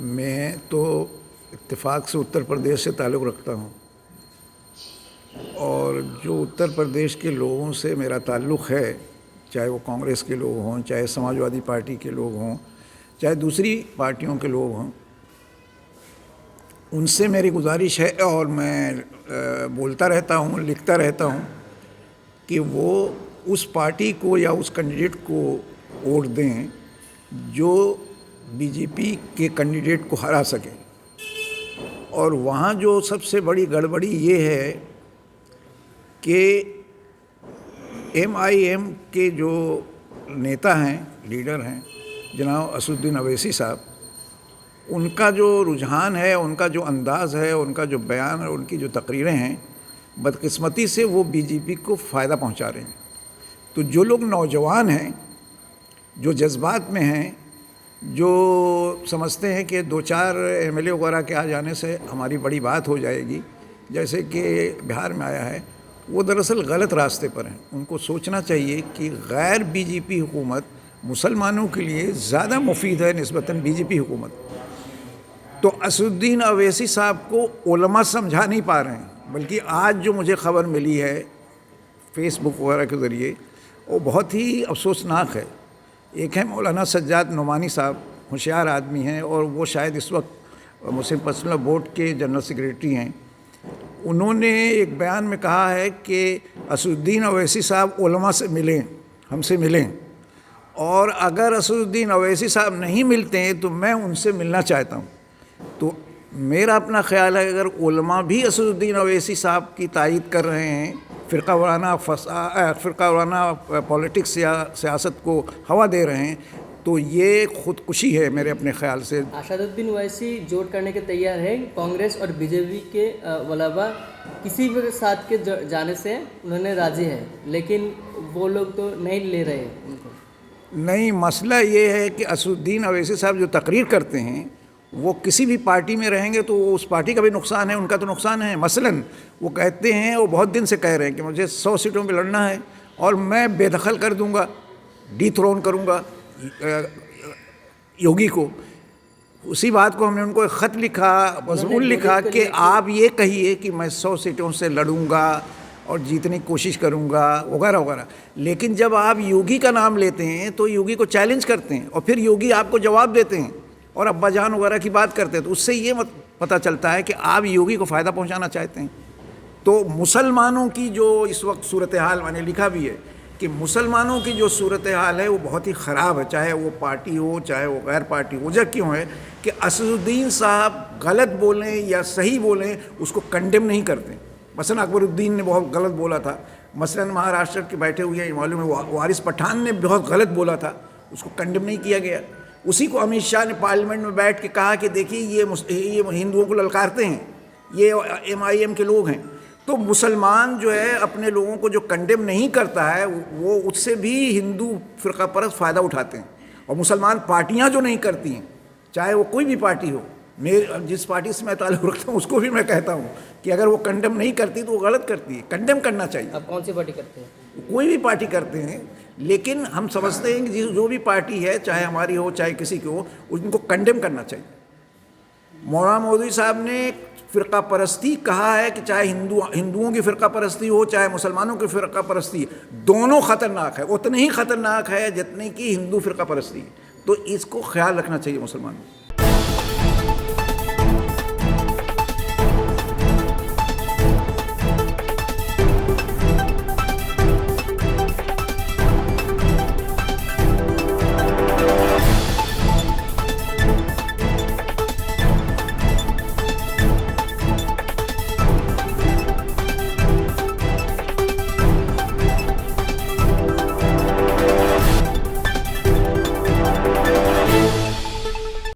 मैं तो इत्तेफाक से उत्तर प्रदेश से ताल्लुक़ रखता हूँ और जो उत्तर प्रदेश के लोगों से मेरा ताल्लुक़ है, चाहे वो कांग्रेस के लोग हों, चाहे समाजवादी पार्टी के लोग हों, चाहे दूसरी पार्टियों के लोग हों, उनसे मेरी गुजारिश है और मैं बोलता रहता हूँ, लिखता रहता हूँ कि वो उस पार्टी को या उस कैंडिडेट को वोट दें जो बीजेपी के कैंडिडेट को हरा सके। और वहाँ जो सबसे बड़ी गड़बड़ी ये है कि MIM के जो नेता हैं, लीडर हैं, जनाब असदुद्दीन अवैसी साहब, उनका जो रुझान है, उनका जो अंदाज़ है, उनका जो बयान और उनकी जो तकरीरें हैं, बदकिस्मती से वो बीजेपी को फ़ायदा पहुंचा रहे हैं। तो जो लोग नौजवान हैं, जो जज्बात में हैं, जो समझते हैं कि 2-4 MLA वगैरह के आ जाने से हमारी बड़ी बात हो जाएगी, जैसे कि बिहार में आया है, वो दरअसल गलत रास्ते पर हैं। उनको सोचना चाहिए कि गैर बीजेपी हुकूमत मुसलमानों के लिए ज़्यादा मुफीद है निस्बतन बीजेपी हुकूमत। तो असदुद्दीन अवैसी साहब को उलमा समझा नहीं पा रहे हैं, बल्कि आज जो मुझे ख़बर मिली है फेसबुक वगैरह के ज़रिए, वो बहुत ही अफसोसनाक है। एक है मौलाना सज्जाद नुमानी साहब, होशियार आदमी हैं और वो शायद इस वक्त मुस्लिम पर्सनल बोर्ड के जनरल सेक्रेटरी हैं। उन्होंने एक बयान में कहा है कि असदुद्दीन अवैसी साहब उलमा से मिलें, हमसे मिलें, और अगर असदुद्दीन अवैसी साहब नहीं मिलते हैं तो मैं उनसे मिलना चाहता हूँ। तो मेरा अपना ख्याल है अगर उलमा भी असदुद्दीन अवैसी साहब की तायीद कर रहे हैं, फ़िरका वाराना पॉलिटिक्स या सियासत को हवा दे रहे हैं, तो ये ख़ुदकुशी है मेरे अपने ख्याल से। असदुद्दीन ओवैसी जोड़ करने के तैयार है, कांग्रेस और बीजेपी के अलावा किसी भी साथ के जाने से उन्होंने राज़ी है, लेकिन वो लोग तो नहीं ले रहे उनको। नहीं, मसला ये है कि असदुद्दीन अवैसी साहब जो तकरीर करते हैं वो किसी भी पार्टी में रहेंगे तो उस पार्टी का भी नुकसान है, उनका तो नुकसान है। मसलन वो कहते हैं, वो बहुत दिन से कह रहे हैं कि मुझे 100 सीटों पे लड़ना है और मैं बेदखल कर दूंगा, डिथ्रोन करूंगा योगी को। उसी बात को हमने उनको एक ख़त लिखा, मज़मून लिखा कि आप ये कहिए कि मैं 100 सीटों से लड़ूंगा और जीतने की कोशिश करूंगा वगैरह वगैरह। लेकिन जब आप योगी का नाम लेते हैं तो योगी को चैलेंज करते हैं और फिर योगी आपको जवाब देते हैं और अब्बा जान वगैरह की बात करते हैं, तो उससे ये पता चलता है कि आप योगी को फ़ायदा पहुंचाना चाहते हैं। तो मुसलमानों की जो इस वक्त सूरत हाल, मैंने लिखा भी है कि मुसलमानों की जो सूरत हाल है वो बहुत ही ख़राब है, चाहे वो पार्टी हो चाहे वो गैर पार्टी हो। वजह क्यों है कि असदुद्दीन साहब गलत बोलें या सही बोलें उसको कंडेम नहीं करते। मसलन अकबरुद्दीन ने बहुत गलत बोला था, मसलन महाराष्ट्र के बैठे हुए मालूम है वारिस पठान ने बहुत गलत बोला था, उसको कंडेम नहीं किया गया। उसी को अमित शाह ने पार्लियामेंट में बैठ के कहा कि देखिए ये हिंदुओं को ललकारते हैं, ये MIM के लोग हैं। तो मुसलमान जो है अपने लोगों को जो कंडेम नहीं करता है वो उससे भी हिंदू फ़िरका परस्त फ़ायदा उठाते हैं। और मुसलमान पार्टियां जो नहीं करती हैं, चाहे वो कोई भी पार्टी हो, मेरे जिस पार्टी से मैं ताल्लुक़ रखता हूँ उसको भी मैं कहता हूँ कि अगर वो कंडेम नहीं करती तो वो गलत करती है, कंडेम करना चाहिए। आप कौन सी पार्टी करते हैं? कोई भी पार्टी करते हैं, लेकिन हम समझते हैं कि जो भी पार्टी है, चाहे हमारी हो चाहे किसी की हो, उनको कंडेम करना चाहिए। मौलाना मौदूदी साहब ने फ़िरका परस्ती कहा है कि चाहे हिंदुओं की फ़िरका परस्ती हो चाहे मुसलमानों की फ़िरका परस्ती, दोनों ख़तरनाक है, उतनी ही ख़तरनाक है जितनी कि हिंदू फ़िरका परस्ती। तो इसको ख्याल रखना चाहिए मुसलमानों को।